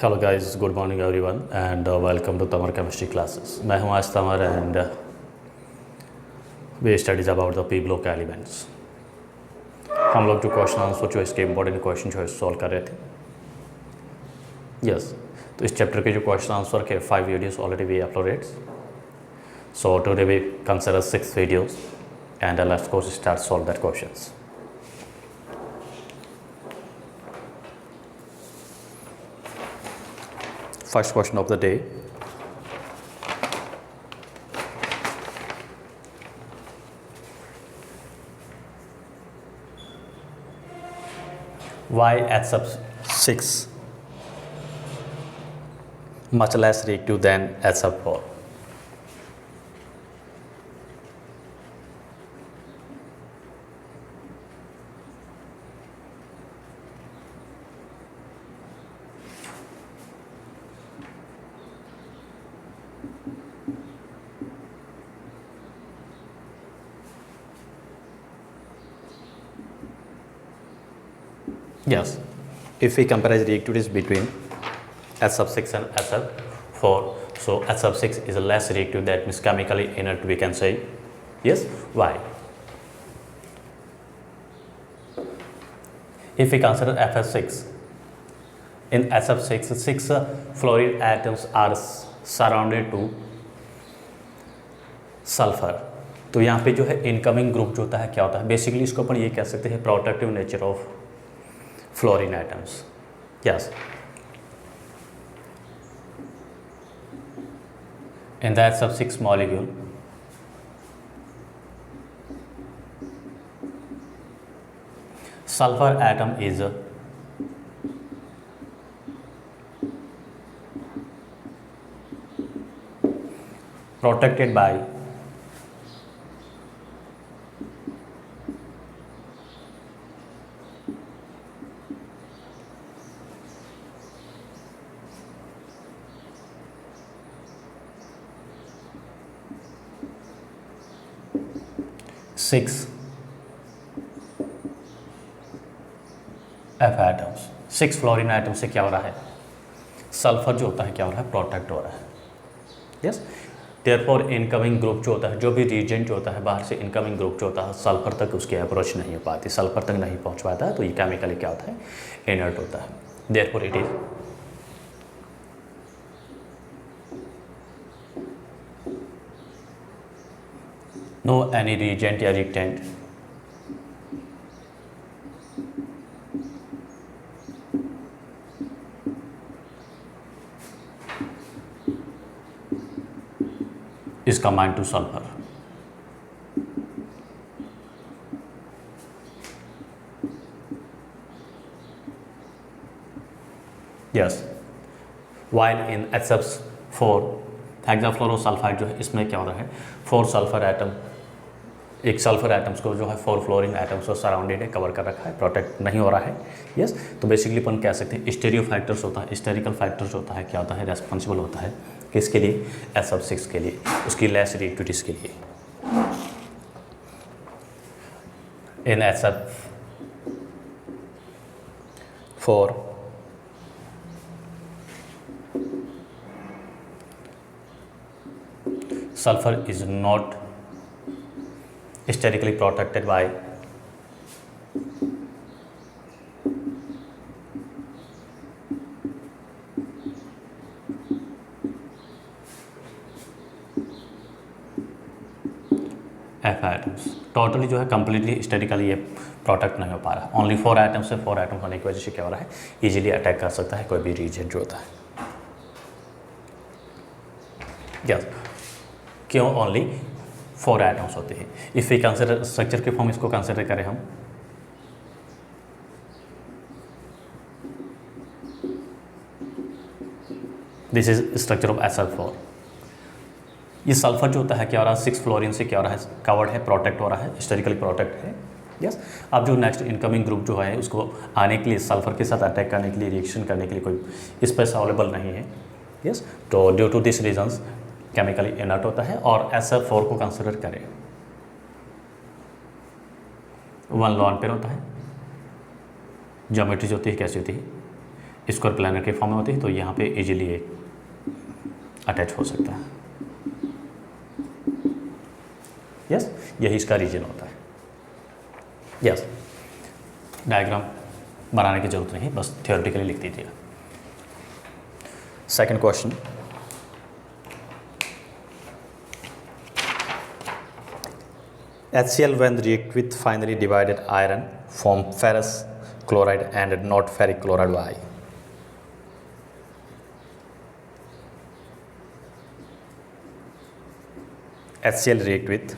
Hello guys, good morning everyone and welcome to Tamar chemistry classes. मैं हूं आज Tamar and we studies about the P block elements. हम लोग जो क्वेश्चन आंसर जो इसके इंपॉर्टेंट क्वेश्चन जो है सॉल्व कर रहे थे। यस, तो इस चैप्टर के जो क्वेश्चन आंसर के 5 videos already we uploaded. So today we consider 6 videos and let's go start solve that questions. First question of the day. Why H sub 6 much less reactive than H sub 4? Yes, if we compare reactivities between H sub 6 and H sub 4, so H sub 6 is less reactive, that means chemically inert we can say. Yes, why? If we consider FS6, in H sub 6, 6 fluorine atoms are surrounded to sulphur. तो यहाँ पे जो है incoming group जो होता है क्या होता है, बेसिकली इसको अपन ये कह सकते हैं protective nature of fluorine atoms. Yes, in that sub 6 molecule sulfur atom is protected by six F atoms. 6 fluorine atom से क्या हो रहा है, सल्फर जो होता है क्या हो रहा है, प्रोटेक्ट हो रहा है। यस, देयरफॉर इनकमिंग ग्रुप जो होता है, जो भी रीजेंट जो होता है बाहर से इनकमिंग ग्रुप जो होता है सल्फर तक उसकी अप्रोच नहीं हो पाती, सल्फर तक नहीं पहुंच पाता है, तो ये केमिकली क्या होता है, इनर्ट होता है। Therefore it is no any reagent या reactant is combined to sulfur. Yes, while in H sub 4 हेक्साफ्लोरोसल्फाइड जो है इसमें क्या हो रहा है, 4 सल्फर एटम, एक सल्फर एटम्स को जो है 4 फ्लोरीन एटम्स को सराउंडेड है, कवर कर रखा है, प्रोटेक्ट नहीं हो रहा है। यस, तो बेसिकली अपन कह सकते हैं स्टेरियो फैक्टर्स होता है, स्टेरिकल फैक्टर्स होता है क्या होता है, रेस्पॉन्सिबल होता है किसके लिए, H sub 6 के लिए, उसकी लेस रिएक्टिविटीज़ के लिए। इन H sub 4 sulfur is not sterically protected by F atoms. Totally जो है कंप्लीटली स्टेरिकली ये प्रोटेक्ट नहीं हो पा रहा, ओनली 4 एटम्स से 4 एटम होने की वजह से क्या हो रहा है, इजीली अटैक कर सकता है कोई भी रीजन जो होता है। यस, क्यों ओनली 4 एटम्स होते हैं। इफ़ वी कंसिडर स्ट्रक्चर के फॉर्म इसको कंसिडर करें हम, this is structure of H sub 4। ये सल्फर जो होता है क्या हो रहा है, 6 फ्लोरीन से क्या हो रहा है, कवर्ड है, प्रोटेक्ट हो रहा है, हिस्टोरिकली प्रोटेक्ट है। यस, अब जो नेक्स्ट इनकमिंग ग्रुप जो है उसको आने के लिए, सल्फर के साथ अटैक करने के लिए, रिएक्शन करने के लिए कोई स्पेस अवेलेबल नहीं है। यस, तो due to this reasons chemically inert होता है। और H sub 4 को कंसिडर करें, 1 लॉन पेयर होता है, ज्योमेट्री जो होती है कैसी होती है, स्क्वायर प्लानर के फॉर्म में होती है, तो यहाँ पे इजीली एक अटैच हो सकता है। यस, यही इसका रीजन होता है। यस, डायग्राम बनाने की जरूरत नहीं, बस थियोरेटिकली लिख दीजिएगा। Second question, HCl when react with finely divided iron form ferrous chloride and not ferric chloride. Why? HCl react with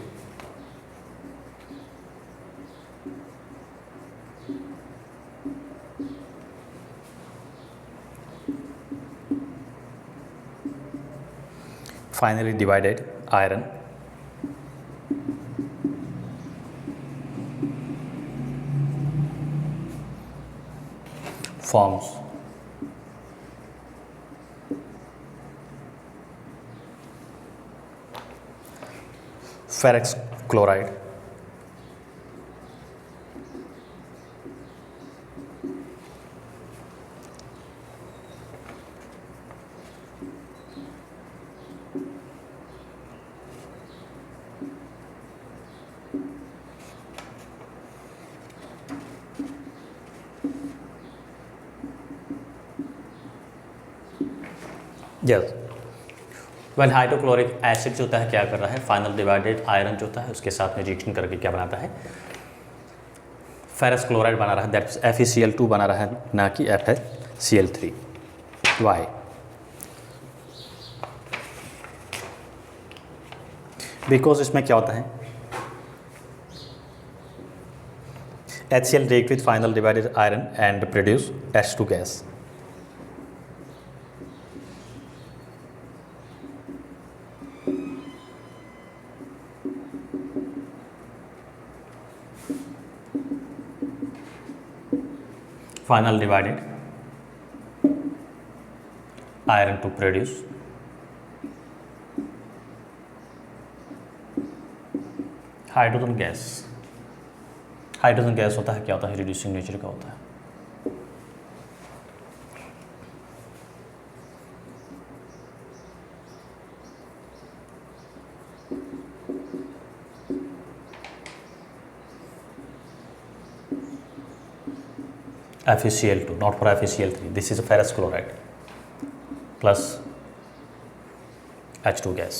finely divided iron forms ferrous chloride yes well hydrochloric acid जो होता है क्या कर रहा है, final divided iron जो होता है उसके साथ में रिएक्शन करके क्या बनाता है, फेरस क्लोराइड बना रहा है, दैट इज FeCl2 बना रहा है, ना कि FeCl3। वाई? बिकॉज इसमें क्या होता है, HCl react with final divided iron and produce H2 gas. Final divided iron to produce hydrogen gas. Hydrogen gas होता है क्या होता है, रिड्यूसिंग नेचर का होता है। FeCl2, not for FeCl3. This is a ferrous chloride plus H2 gas.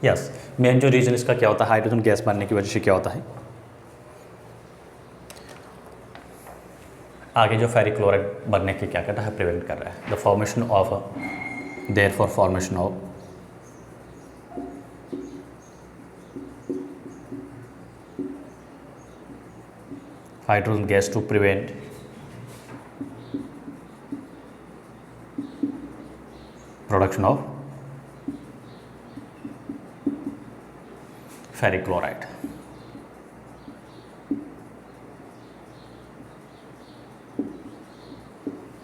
Yes, main जो reason इसका क्या होता है, हाइड्रोजन गैस बनने की वजह से क्या होता है, आगे जो फेरिक क्लोराइड बनने की क्या करता है, प्रिवेंट कर रहा है। The formation of therefore formation of hydrogen gas to prevent production of ferric chloride.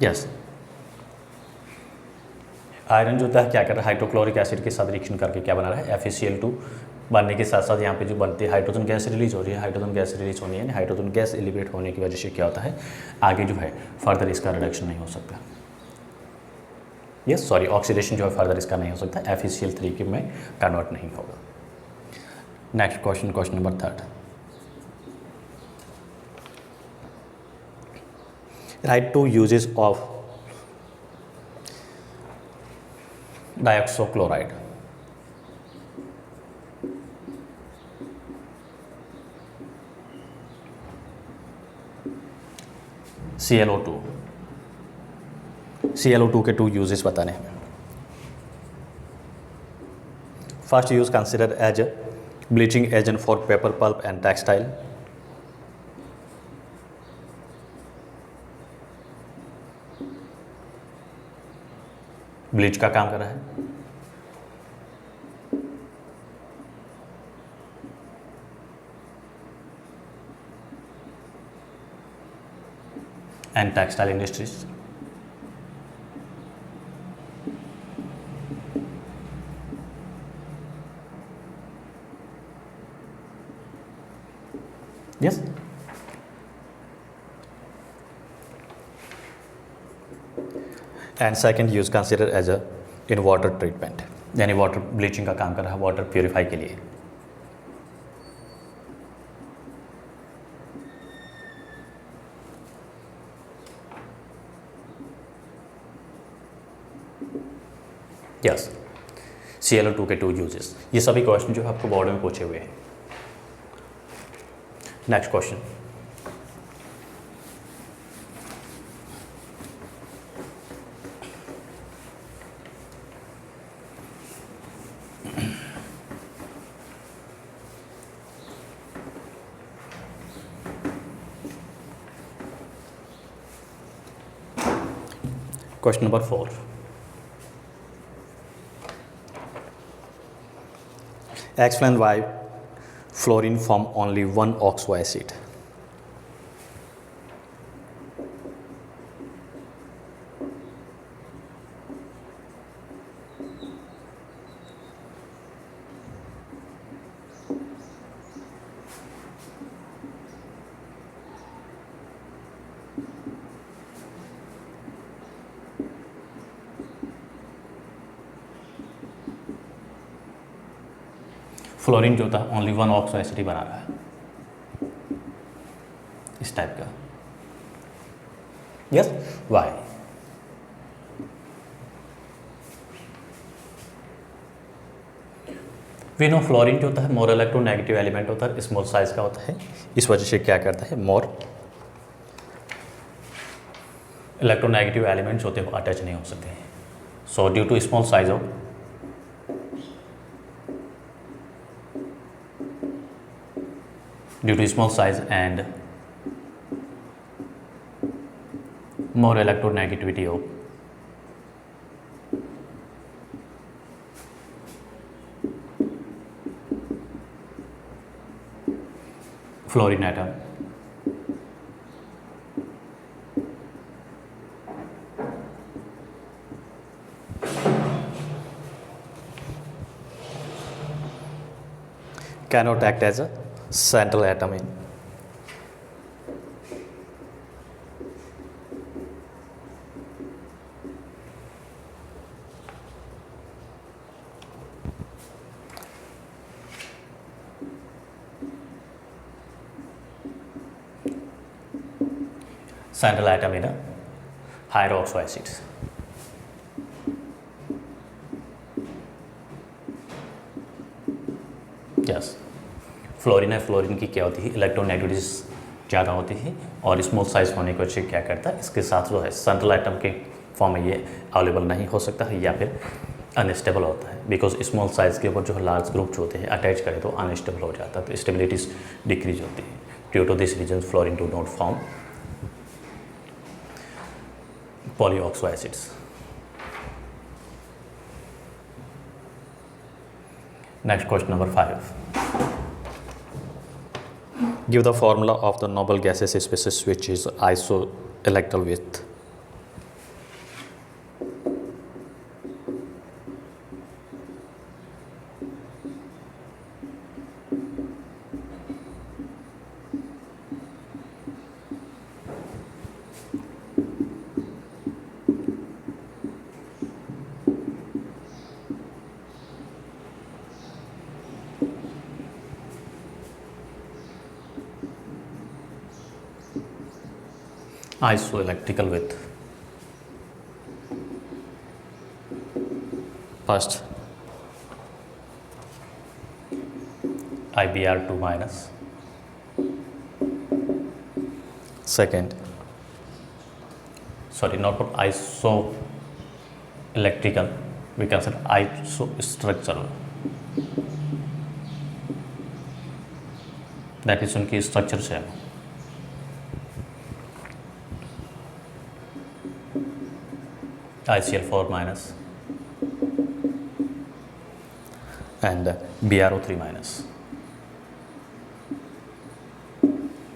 Yes, iron जो होता है क्या कर रहा है, हाइड्रोक्लोरिक एसिड के साथ रिएक्शन करके क्या बना रहा है, FeCl2 बनने के साथ साथ यहाँ पे जो बनती है हाइड्रोजन गैस रिलीज हो रही है। हाइड्रोजन गैस रिलीज होनी है, हाइड्रोजन गैस एलिवेट होने की वजह से क्या होता है, आगे जो है फर्दर इसका रिडक्शन नहीं हो सकता। यस सॉरी, ऑक्सीडेशन जो है फर्दर इसका नहीं हो सकता, FeCl3 के में कन्वर्ट नहीं होगा। Next question, question number 3, write two uses of dioxo chloride. ClO2 के 2 यूजेस बताने हैं। First use consider as bleaching agent for paper pulp and textile. Bleach का काम कर रहा है। And textile industries. Yes, and second use consider as a in water treatment, यानी water bleaching का काम कर रहा है वाटर प्योरीफाई के लिए। यस, ClO2 के 2 यूजेस, ये सभी क्वेश्चन जो है आपको बोर्ड में पूछे हुए हैं। Next question, question number 4, explain why fluorine form only one oxo acid। Fluorine जो था ओनली वन ऑक्सो एसिड ही बना रहा है, इस टाइप का। Yes, why? We know fluorine जो होता है मोर इलेक्ट्रोनेगेटिव एलिमेंट होता है, स्मॉल साइज का होता है, इस वजह से क्या करता है, मोर इलेक्ट्रोनेगेटिव एलिमेंट्स होते हैं वो अटैच नहीं हो सकते हैं। So due to small size of due to small size and more electronegativity of fluorine atom, cannot act as a central atom in central atom in a hydroxo acids। Yes, fluorine है, fluorine की क्या होती है, electronegativity ज़्यादा होती है और small size होने की वजह से क्या करता है, इसके साथ जो है सेंट्रल एटम के फॉर्म में ये अवेलेबल नहीं हो सकता है या फिर अनस्टेबल होता है, बिकॉज स्मॉल साइज के ऊपर जो है लार्ज ग्रुप जो होते हैं अटैच करें तो अनस्टेबल हो जाता है, तो स्टेबिलिटी डिक्रीज होती है। Due to this reason fluorine do not form polyoxo acids. Next question number 5, give the formula of the noble gaseous species which is isoelectral with isoelectrical with first IBr2 minus, second sorry not for isoelectrical, we can say isostructural, that is उनकी structure से है। ICl4 minus and BrO3 minus।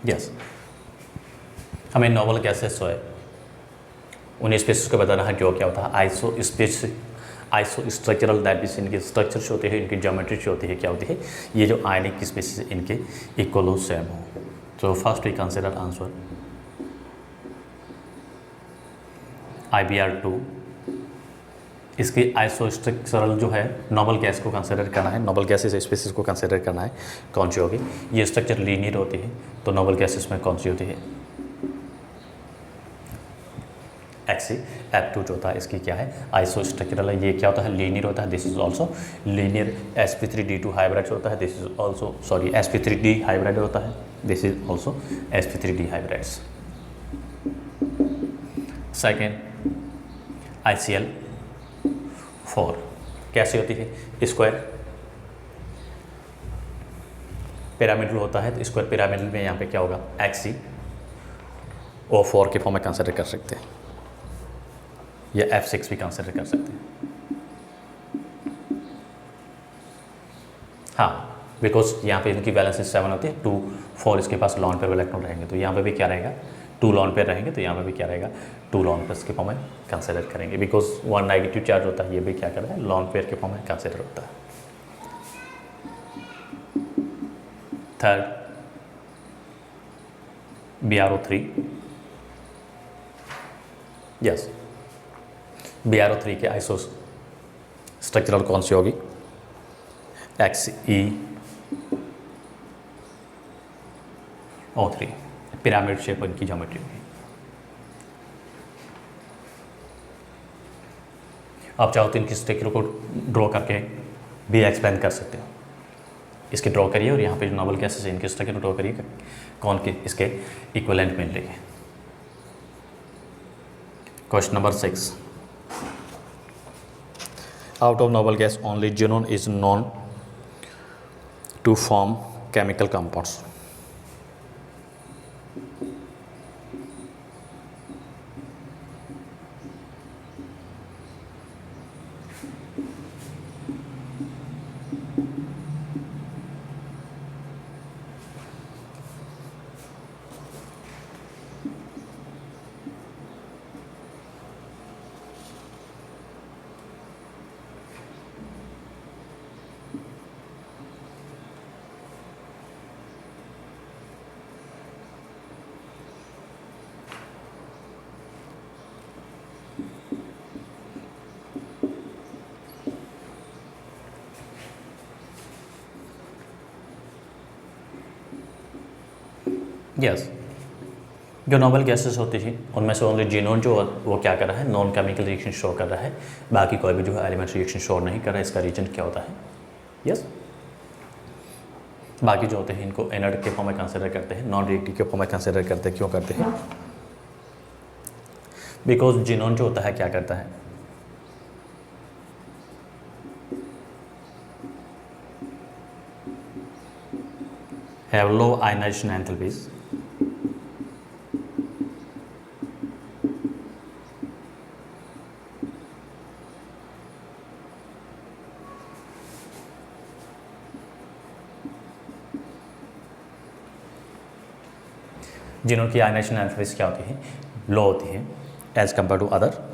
Yes, हमें novel gases जो है उन spaces को बताना है जो क्या होता है आइसो स्ट्रक्चरल, दैट मीन्स इनके स्ट्रक्चर्स होते हैं, इनकी ज्योमेट्री जो होती है क्या होती है, ये जो आयनिक स्पेसिस इनके इक्वल सेम हो। तो first we consider answer IBr2 इसकी आइसोस्ट्रक्चरल जो है नोबल गैस को कंसिडर करना है, नोबल गैसेस स्पीसीज को कंसिडर करना है, कौन सी होगी? ये स्ट्रक्चर लीनियर होती है, तो नोबल गैसेस में कौन सी होती है? एक्सी। F2 जो होता है इसकी क्या है? आइसोस्ट्रक्चरल है। ये क्या होता है? लीनियर होता है। This is also linear. sp3d2 hybrid होता है। This is also sp3d hybrid होता है। This is also sp3d hybrids. Second ICl4 कैसे होती है? स्क्वायर पिरामिडल होता है, तो स्क्वायर पिरामिडल में यहाँ पे क्या होगा? HCO4 के फॉर्म में कंसिडर कर सकते हैं, या F6 भी कंसिडर कर सकते हैं। हाँ, बिकॉज यहाँ पे इनकी वैलेंसी 7 होती है, 2 4 इसके पास लॉन पेयर इलेक्ट्रॉन रहेंगे, तो यहाँ पे भी क्या रहेगा? 2 लॉन पेयर रहेंगे, तो यहाँ पे भी क्या रहेगा? 2 लॉन पेयर के फॉर्म में कंसिडर करेंगे, बिकॉज 1 नेगेटिव चार्ज होता है, ये भी क्या कर रहा है? लॉन पेयर के फॉर्म में कंसिडर होता है। Third BrO3। यस, BrO3 के आइसो स्ट्रक्चरल कौन सी होगी? XeO3। पिरामिड शेप इनकी ज्योमेट्री होगी। आप चाहो तो इनकी स्ट्रक्चर को ड्रॉ करके भी एक्सप्लेन कर सकते हो। इसके ड्रॉ करिए और यहाँ पे जो नोबल गैसेस है इनके स्ट्रक्चर ड्रॉ करिए, कौन के इसके इक्विवेलेंट मिल रही है। Question number 6। Out of noble gas only xenon is known to form chemical compounds. Yes, जो नोबल गैसेस होती थी उनमें से ओनली जीनोन जो वो क्या कर रहा है? नॉन केमिकल रिएक्शन शो कर रहा है, बाकी कोई भी जो है एलिमेंट रिएक्शन शो नहीं कर रहा है। इसका रीजन क्या होता है? यस, बाकी जो होते हैं इनको इनर्ट के फॉर्म में कंसिडर करते हैं, नॉन रिएक्टिव के फॉर्म में कंसिडर करते हैं। क्यों करते हैं? बिकॉज जीनोन जो होता है क्या करता है? हैव लो आयनाइजेशन एंथैल्पीज, जिनकी आयनाइजेशन एंथैल्पीज क्या होती है? लो होती है as compare to other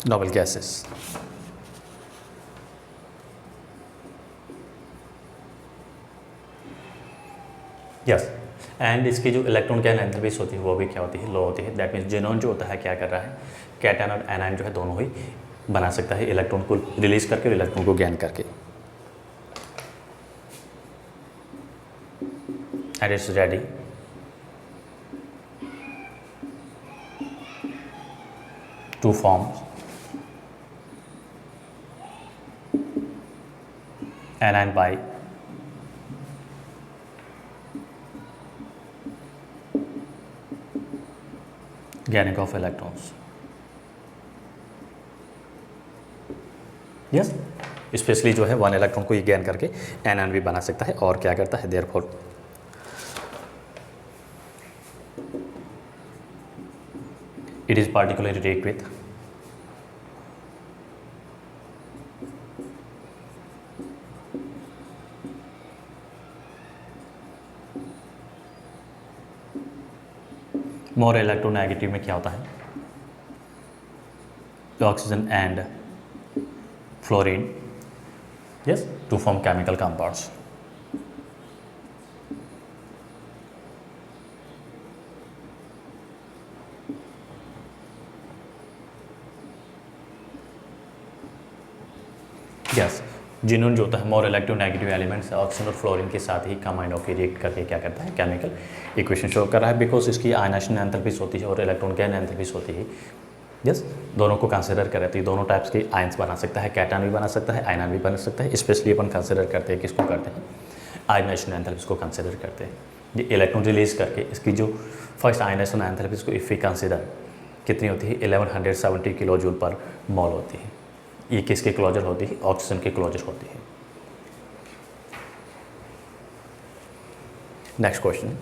noble gases. Yes, and इसकी जो इलेक्ट्रॉन कैन एंथैल्पीज होती है वो भी क्या होती है? लो होती है। दैट मीन्स जिनोन जो होता है क्या कर रहा है? कैटायन और एनायन जो है दोनों ही बना सकता है, इलेक्ट्रॉन को रिलीज करके और इलेक्ट्रॉन को गेन करके। And it's ready to form anion by gaining of electrons. Yes, specially जो है 1 इलेक्ट्रॉन को ये गेन करके एनायन भी बना सकता है। और क्या करता है? Therefore it is particularly react with more electronegative में क्या होता है? Oxygen and fluorine, yes, to form chemical compounds. Yes, xenon जो होता है more electronegative elements oxygen और फ्लोरीन के साथ ही कंबाइंड होकर रिएक्ट करके क्या करता है, केमिकल इक्वेशन शो कर रहा है, बिकॉज इसकी आयनाइजेशन एंथैल्पीज होती है और इलेक्ट्रॉन गैन एंथैल्पीज होती है। यस, दोनों को कंसिडर करें तो ये दोनों टाइप्स के आयंस बना सकता है, कैटायन भी बना सकता है, आयनन भी बना सकता है। स्पेशली अपन कंसिडर करते हैं, किसको करते हैं, आयनाइजेशन एंथैल्पीज को कंसिडर करते हैं। ये इलेक्ट्रॉन रिलीज करके इसकी जो फर्स्ट आयनाइजेशन एंथैल्पीज को इफ़ वी कंसिडर कितनी होती है, 1170 किलो जूल पर मोल होती है। ये किसके क्लोजर होती है, ऑक्सीजन के क्लोजर होती है। Next question,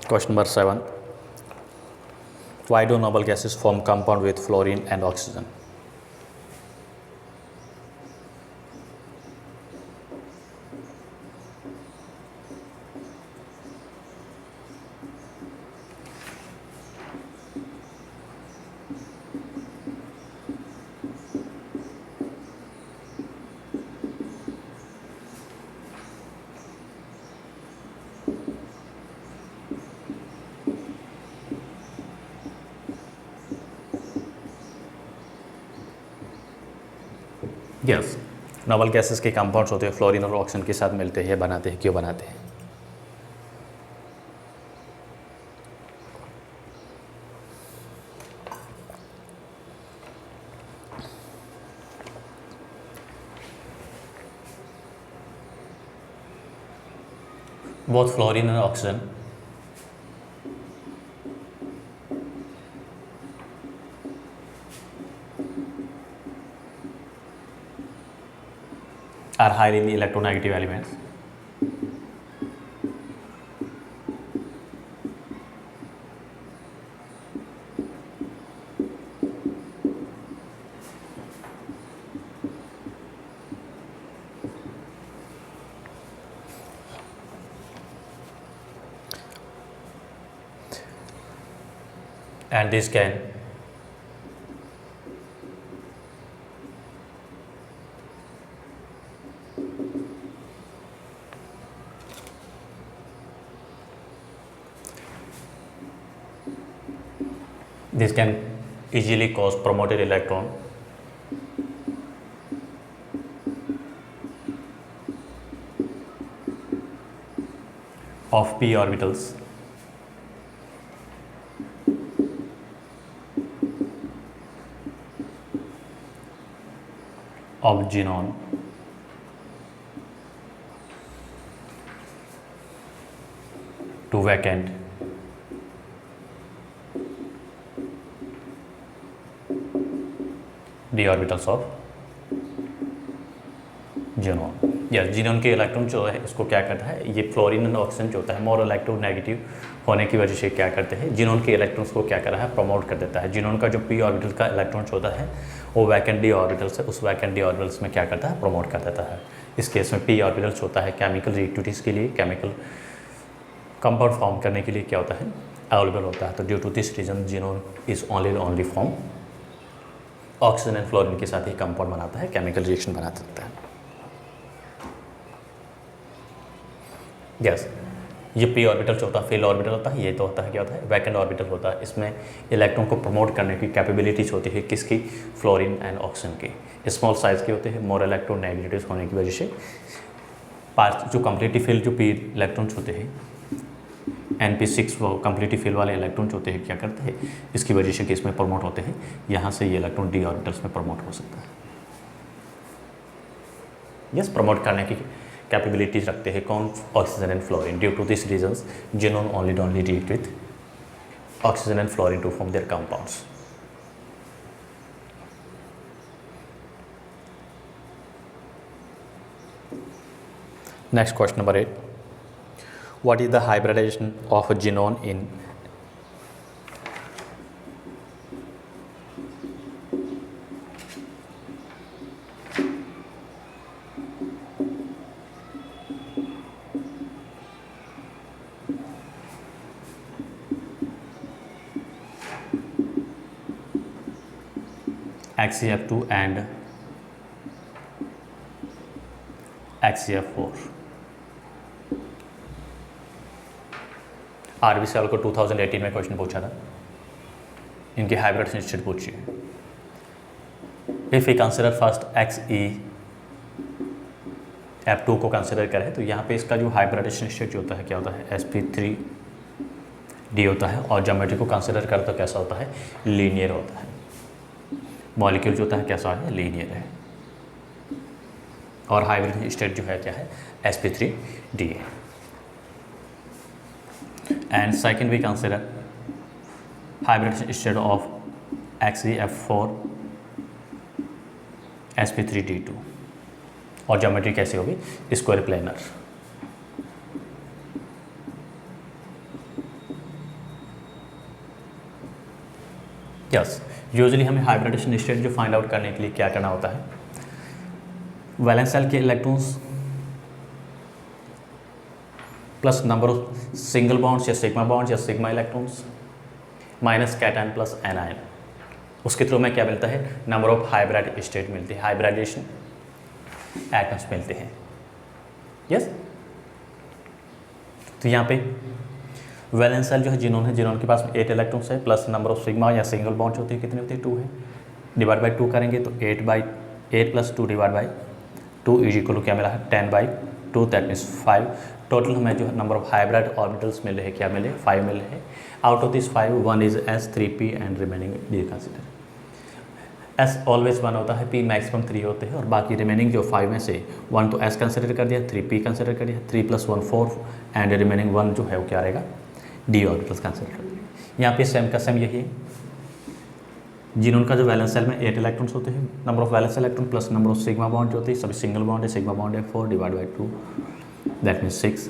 question number 7, why do noble gases form compound with fluorine and oxygen? Yes, noble gases के कंपाउंड्स होते हैं, फ्लोरीन और ऑक्सीजन के साथ मिलते हैं, बनाते हैं, क्यों बनाते हैं? बोथ फ्लोरीन और oxygen are highly electronegative elements. And this can easily cause promoted electron of p orbitals of xenon to vacant d orbitals of xenon। या xenon के इलेक्ट्रॉन जो है इसको क्या करता है, ये फ्लोरीन और ऑक्सीजन जो होता है मोर इलेक्ट्रोनेगेटिव होने की वजह से क्या करते हैं, xenon के इलेक्ट्रॉन्स को क्या कर रहा है, प्रमोट कर देता है। xenon का जो p ऑर्बिटल का इलेक्ट्रॉन होता है वो वैकेंट d ऑर्बिटल्स है, उस वैकेंट d ऑर्बिटल्स में क्या करता है, प्रमोट कर देता है। इस केस में p ऑर्बिटल्स होता है केमिकल रिएक्टिविटीज़ के लिए, केमिकल कंपाउंड फॉर्म करने के लिए क्या होता है, अवेलेबल होता है। तो due to this reason xenon is only form oxygen and fluorine के साथ ही कंपाउंड बनाता है, केमिकल रिएक्शन बना सकता है। यस, ये p ऑर्बिटल जो होता है फेल ऑर्बिटल होता है, ये तो होता है क्या होता है, वैकेंट ऑर्बिटल होता है। इसमें इलेक्ट्रॉन को प्रमोट करने की कैपेबिलिटीज होती है किसकी, फ्लोरीन एंड ऑक्सीजन की। स्मॉल साइज के होते हैं, मोर इलेक्ट्रोनेगेटिव होने की वजह से पार्ट जो कम्प्लीटली फिल जो p इलेक्ट्रॉन्स होते हैं NP6 वो कम्प्लीटली फिल वाले इलेक्ट्रॉन्स होते हैं क्या करते हैं, इसकी वजह से कि इसमें प्रमोट होते हैं, यहाँ से ये इलेक्ट्रॉन d ऑर्बिटल्स में प्रमोट हो सकता है। यस, प्रमोट करने की कैपेबिलिटीज रखते हैं कौन, oxygen and fluorine. Due to this reasons xenon only react with oxygen and fluorine to form their compounds. Next question number 8, what is the hybridization of xenon in HCF2 and HCF4। RBCL को 2018 में question पूछा था, इनकी hybrid state पूछी है। If you consider first XeF2 को consider करें तो यहाँ पे इसका जो हाइब्रिडेशन स्टेट जो होता है क्या होता है, sp3d होता है, और ज्योमेट्री को कंसिडर करें तो कैसा होता है, लीनियर होता है। मॉलिक्यूल जो होता है कैसा है, लीनियर है, और हाइब्रिड स्टेट जो है क्या है, sp3d है। And second we consider hybrid state of XeF4 sp3d2, और ज्योमेट्री कैसी होगी, स्क्वायर प्लेनर। यस, यूजुअली हमें हाइब्रिडेशन स्टेट जो फाइंड आउट करने के लिए क्या करना होता है, वैलेंस शेल के electrons plus number of single bonds या sigma electrons minus cation plus anion, उसके थ्रू में क्या मिलता है, नंबर ऑफ हाइब्रिड स्टेट मिलती है, हाइब्रिडेशन एटम्स मिलते हैं। यस, तो यहाँ पे वैलेंस शेल जो है जिनोन के पास 8 इलेक्ट्रॉन्स है, प्लस नंबर ऑफ सिग्मा या सिंगल बॉन्ड्स होती है, कितनी होती है, 2 है, डिवाइड बाई 2 करेंगे तो 8 plus 2 divide by 2 is equal to क्या मिला है, 10/2, दैट मीन्स 5। टोटल हमें जो नंबर ऑफ हाइब्रिड ऑर्बिटल्स मिल रहे हैं, क्या मिले, 5 मिल रहे हैं। Out of this 5 1 is S, 3p and remaining D consider. S always 1 होता है, P मैक्सिमम 3 होते हैं, और बाकी रिमेनिंग जो 5 में से 1 तो S कंसिडर कर दिया, 3p कंसिडर कर दिया, 3 + 1 4 एंड रिमेनिंग 1 जो है वो क्या रहेगा, डी ऑर्बिटल्स कंसिडर कर दिया। यहाँ पे सेम का सेम यही है, जिनोन का जो वैलेंस शेल में 8 इलेक्ट्रॉन्स होते हैं, number of valence electron plus number of sigma bond जो होती है, सभी सिंगल बॉन्ड है, सिग्मा बॉन्ड है 4 divide by 2, that means 6।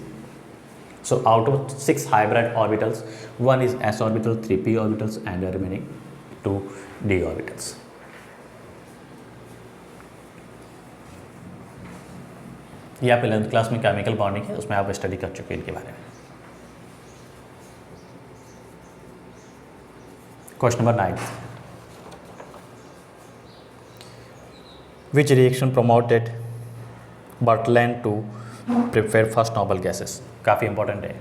So out of 6 hybrid orbitals, 1 is S orbital, 3p orbitals and the remaining 2 d orbitals. ये आप 11th class में chemical bonding है, उसमें आप स्टडी कर चुके हैं इनके बारे में। Question number 9, which reaction promoted Bertrand to prepare first noble gases? काफ़ी इंपॉर्टेंट है।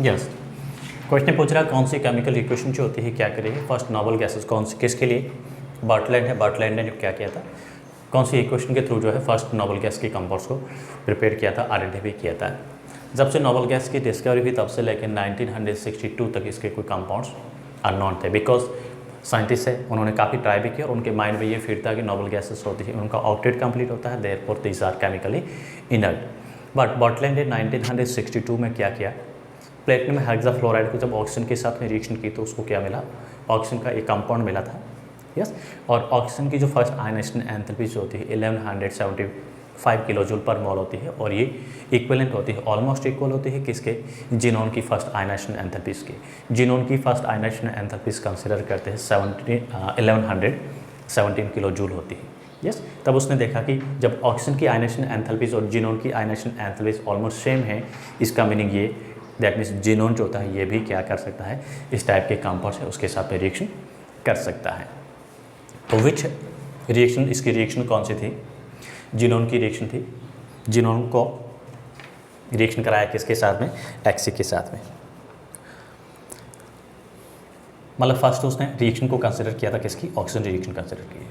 यस, क्वेश्चन पूछ रहा है कौन सी केमिकल इक्वेशन जो होती है क्या करेगी फर्स्ट नोबल गैसेस, कौन सी, किसके लिए, बर्टलैंड है, बर्टलैंड ने जो क्या किया था, कौन सी इक्वेशन के थ्रू जो है फर्स्ट नोबल गैस के कंपाउंड्स को प्रिपेयर किया था, आइडेंटिफाई किया था। जब से नोबल गैस की डिस्कवरी हुई तब से लेकिन 1962 तक इसके कोई कंपाउंड्स अननोन थे, बिकॉज साइंटिस्ट है उन्होंने काफ़ी ट्राई भी किया और उनके माइंड में ये फील था कि नोबल गैसेस होती है उनका ऑक्टेट कंप्लीट होता है, therefore these are chemically inert. But Bartlett ने 1962 में क्या किया, प्लेटिनम हेक्साफ्लोराइड को जब ऑक्सीजन के साथ में रिएक्शन की तो उसको क्या मिला, ऑक्सीजन का एक कंपाउंड मिला था। यस, और ऑक्सीजन की जो फर्स्ट आयनाइजेशन एंथैल्पी जो होती है 1175 किलोजूल पर मोल होती है, और ये इक्विवेलेंट होती है, ऑलमोस्ट इक्वल होती है किसके, जिनोन की फर्स्ट आयनाइजेशन एंथैल्पीज के। जिनोन की फर्स्ट आयनाइजेशन एंथैल्पीज कंसिडर करते हैं 1117 किलोजूल होती है। यस, तब उसने देखा कि जब ऑक्सीजन की आयनाइजेशन एंथैल्पीज और जिनोन की आयनाइजेशन एंथैल्पीज ऑलमोस्ट सेम है, इसका मीनिंग ये, दैट मीन्स जिनोन जो होता है ये भी क्या कर सकता है, इस टाइप के कंपाउंड है उसके साथ में रिएक्शन कर सकता है। तो विच रिएक्शन, इसकी रिएक्शन कौन सी थी, जिनोन की रिएक्शन थी। जिनोन को रिएक्शन कराया किसके साथ में, एक्सी के साथ में। मतलब फर्स्ट उसने रिएक्शन को कंसिडर किया था, किसकी, ऑक्सीजन रिएक्शन कंसिडर की।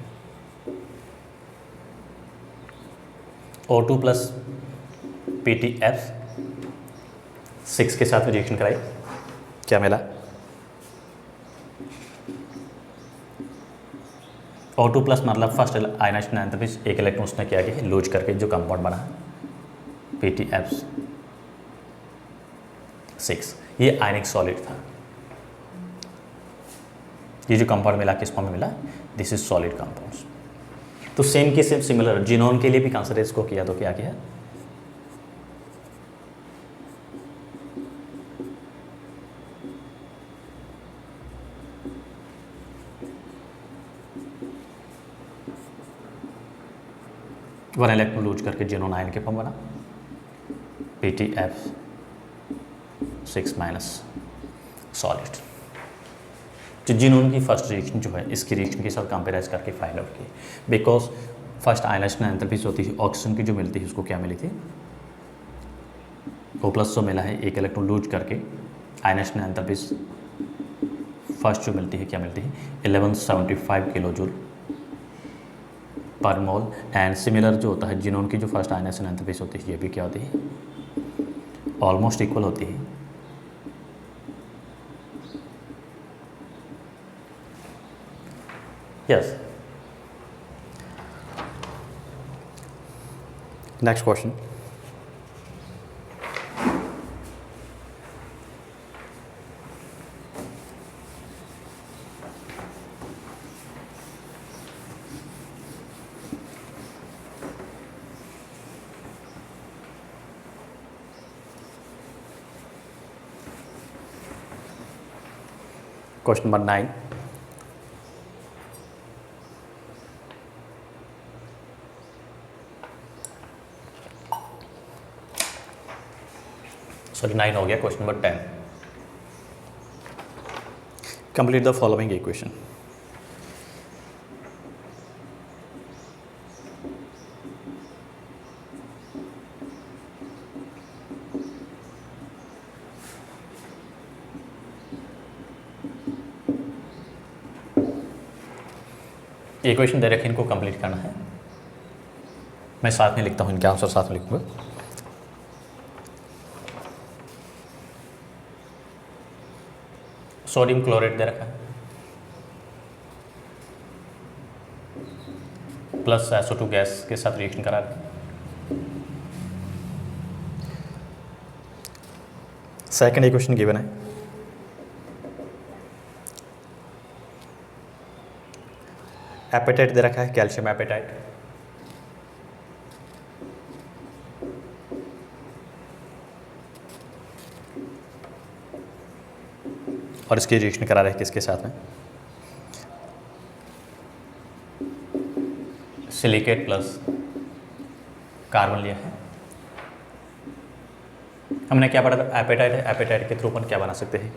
O2 प्लस PtF6 के साथ रिएक्शन कराई, क्या मिला, O2 प्लस मतलब फर्स्ट आयनाइजेशन एंथैल्पी, एक इलेक्ट्रॉन उसने क्या किया, लूज करके जो कंपाउंड बना PtF6, ये आयनिक सॉलिड था। ये जो कंपाउंड मिला किस फॉर्म में मिला, दिस इज सॉलिड कंपाउंड्स। तो सेम के सेम सिमिलर जिनोन के लिए भी कंसिडर इसको किया, तो क्या किया, वन इलेक्ट्रॉन लूज करके जिनोन आयन के फॉर्म बना PtF6 माइनस सॉलिड। जो जिनोन की फर्स्ट रिएक्शन जो है इसकी रिएक्शन के साथ कंपेराइज करके फाइंड आउट की, बिकॉज फर्स्ट आयनाइजेशन एंथैल्पीज होती है ऑक्सीजन की जो मिलती है उसको क्या मिली थी, O प्लस जो मिला है, एक इलेक्ट्रॉन लूज करके आयनाइजेशन एंथैल्पीज फर्स्ट जो मिलती है क्या मिलती है, 1175 किलो जूल पर मोल। एंड सिमिलर जो होता है जिनोन की जो फर्स्ट आयनाइजेशन एंथैल्पीज होती है ये भी क्या होती है, ऑलमोस्ट इक्वल होती है। Yes, next question, question number 9, sorry 9 हो गया, question number 10, complete the following equation. Equation दे रखे, इनको कंप्लीट करना है, मैं साथ में लिखता हूँ, इनके आंसर साथ में लिखूंगा। सोडियम क्लोराइड दे रखा है प्लस SO2 गैस के साथ रिएक्शन करा रहे हैं। सेकंड इक्वेशन गिवन है, एपेटाइट दे रखा है, कैल्शियम एपेटाइट, और इसकी रिएक्शन करा रहे हैं किसके साथ में, सिलिकेट प्लस कार्बन लिया है। हमने क्या पढ़ा था, एपेटाइट है, एपेटाइट के थ्रू अपन क्या बना सकते हैं,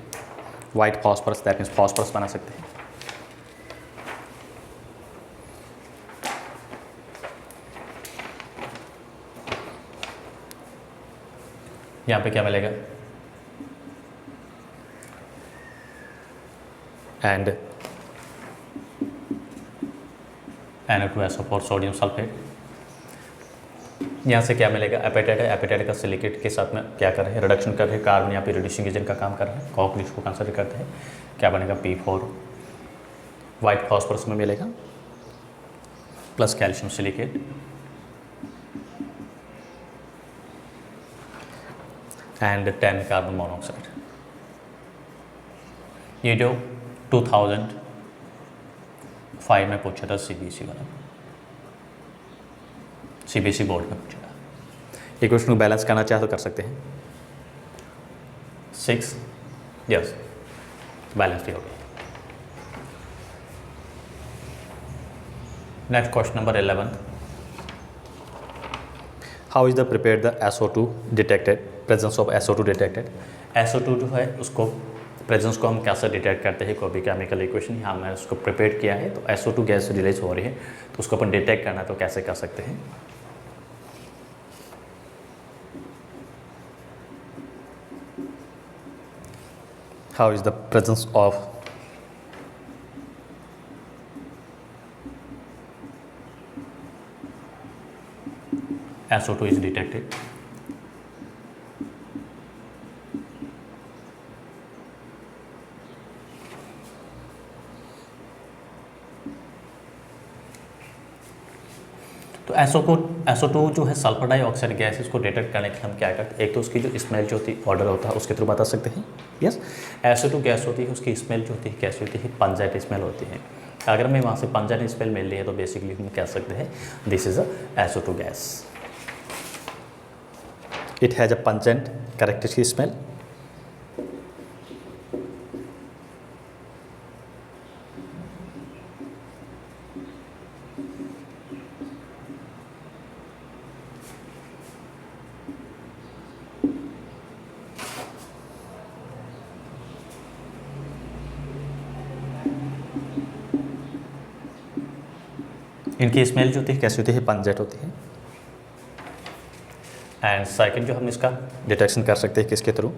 white phosphorus, that means phosphorus बना सकते हैं। यहाँ पे क्या मिलेगा, एंड NO2SO4 सोडियम सल्फेट। यहाँ से क्या मिलेगा, एपेटाइट है, एपेटाइट का सिलिकेट के साथ में क्या कर रहे हैं, रिडक्शन कर रहे हैं, कार्बन यहाँ पे रिड्यूसिंग एजेंट का काम कर रहे हैं, कॉक को कंसिडर करते हैं, क्या बनेगा P4 वाइट फॉस्फोरस में मिलेगा plus calcium silicate and 10 carbon monoxide. ये जो 2005 में पूछा था CBSE वाला, CBSE बोर्ड में पूछा था। ये क्वेश्चन को बैलेंस करना चाहे तो कर सकते हैं, 6 यस बैलेंस भी हो गया। Next question number 11, how is the prepare the SO2 detected, presence of SO2 detected. SO2 जो है उसको प्रेजेंस को हम कैसे डिटेक्ट करते हैं, कोई भी केमिकल इक्वेशन यहाँ मैंने उसको प्रिपेयर किया है, तो SO2 गैस रिलीज हो रही है तो उसको अपन डिटेक्ट करना है तो कैसे कर सकते हैं। How is the presence of SO2 is detected. तो SO2 जो है सल्फर डाइऑक्साइड गैस, इसको डिटेक्ट करने के लिए हम क्या करते हैं, एक तो उसकी जो स्मेल जो होती है ऑर्डर होता है उसके थ्रू बता सकते हैं। यस, SO2 गैस होती है, उसकी स्मेल जो होती है कैसी होती है, पंजेंट स्मेल होती है। अगर हमें वहाँ से पंजेंट स्मेल मिल रही है तो बेसिकली हम कह सकते हैं this is a SO2 gas, it has a pungent characteristic smell. इनकी स्मेल जो होती है कैसी होती है, पंजेंट होती है। एंड सेकंड जो हम इसका डिटेक्शन कर सकते हैं किसके through,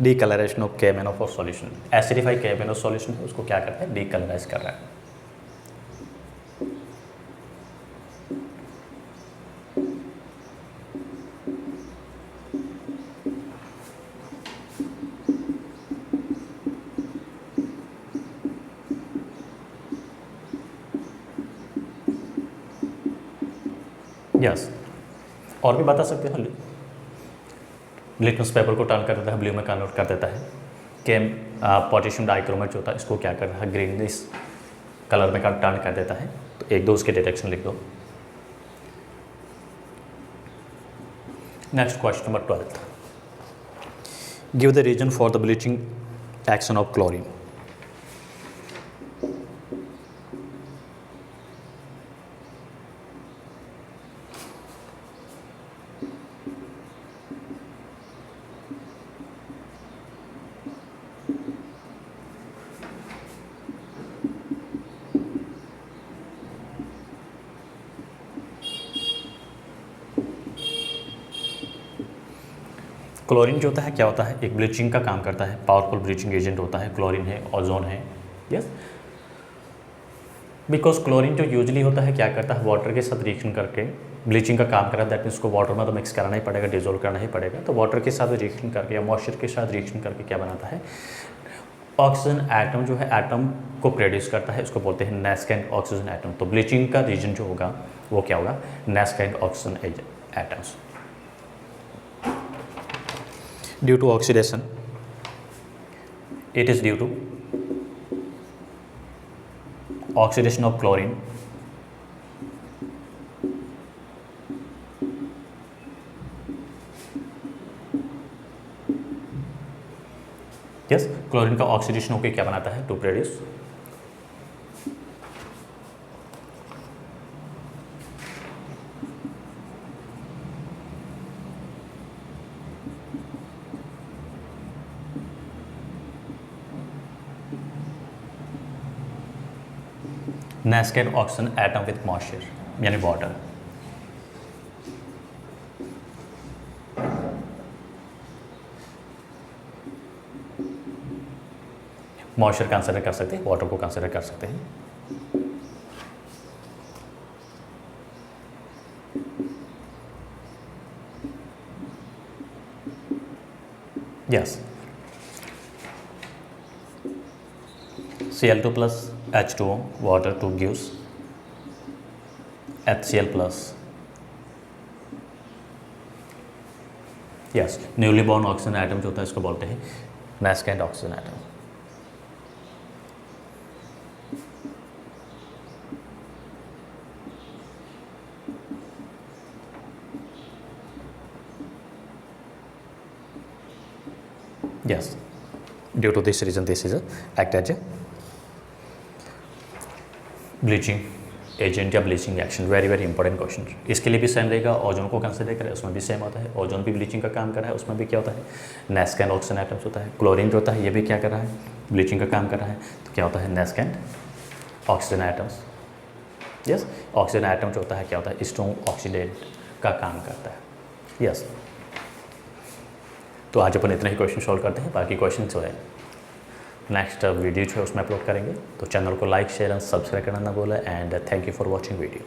decolouration of KMnO4 solution. Acidified KMnO solution है उसको क्या करता है, डीकलराइज कर रहा है। यस, और भी बता सकते हैं, लिटमस पेपर को टर्न कर देता है, ब्लू में कन्वर्ट कर देता है। पोटेशियम डाइक्रोमेट जो होता है इसको क्या कर रहा है, ग्रीनिश कलर में टर्न कर देता है। तो एक दो उसके डिटेक्शन लिख दो। Next question number 12, give the reason for the bleaching action of chlorine. Chlorine जो होता है क्या होता है, एक ब्लीचिंग का काम करता है, पावरफुल ब्लीचिंग एजेंट होता है। क्लोरीन है, ओजोन है। यस, बिकॉज क्लोरीन जो यूजली होता है क्या करता है, वाटर के साथ रिएक्शन करके ब्लीचिंग का काम कर रहा है। दैट मीन्स उसको वाटर में तो मिक्स करना ही पड़ेगा, डिजोल्व करना ही पड़ेगा। तो वाटर के साथ रिएक्शन करके या मॉइस्चर के साथ रिएक्शन करके क्या बनाता है, ऑक्सीजन एटम जो है एटम को प्रोड्यूस करता है, उसको बोलते हैं नैस्केंट ऑक्सीजन एटम। तो ब्लीचिंग का रीजन जो होगा वो क्या होगा, nascent oxygen atoms. Due to oxidation, it is due to oxidation of chlorine yes, chlorine का ऑक्सीडेशन होकर क्या बनाता है, to produce nascent oxygen atom with moisture यानी वाटर। मॉइस्चर कंसिडर कर सकते हैं, वाटर को कंसिडर कर सकते हैं। Yes, Cl2 plus H2O water to gives HCl plus yes, newly born oxygen atom जो होता है इसको बोलते हैं nascent oxygen atom. Yes, due to this reason this is act as a bleaching agent या bleaching action. Very very important question. इसके लिए भी सेम रहेगा, ओजोन को कंसिडर करें उसमें भी सेम होता है। ओजोन भी ब्लीचिंग का काम कर रहा है, उसमें भी क्या होता है, नैस्केंट ऑक्सीजन एटम्स होता है। क्लोरीन जो होता है ये भी क्या कर रहा है, ब्लीचिंग का काम कर रहा है। तो क्या होता है, nascent oxygen atoms. Yes, oxygen atom जो होता है क्या होता है, स्ट्रॉन्ग ऑक्सीडेंट का काम करता है। यस, तो आज अपन इतने ही क्वेश्चन सॉल्व करते हैं, बाकी क्वेश्चन जो है नेक्स्ट वीडियो जो है उसमें अपलोड करेंगे। तो चैनल को लाइक शेयर एंड सब्सक्राइब करना ना भूलें। And thank you for watching video.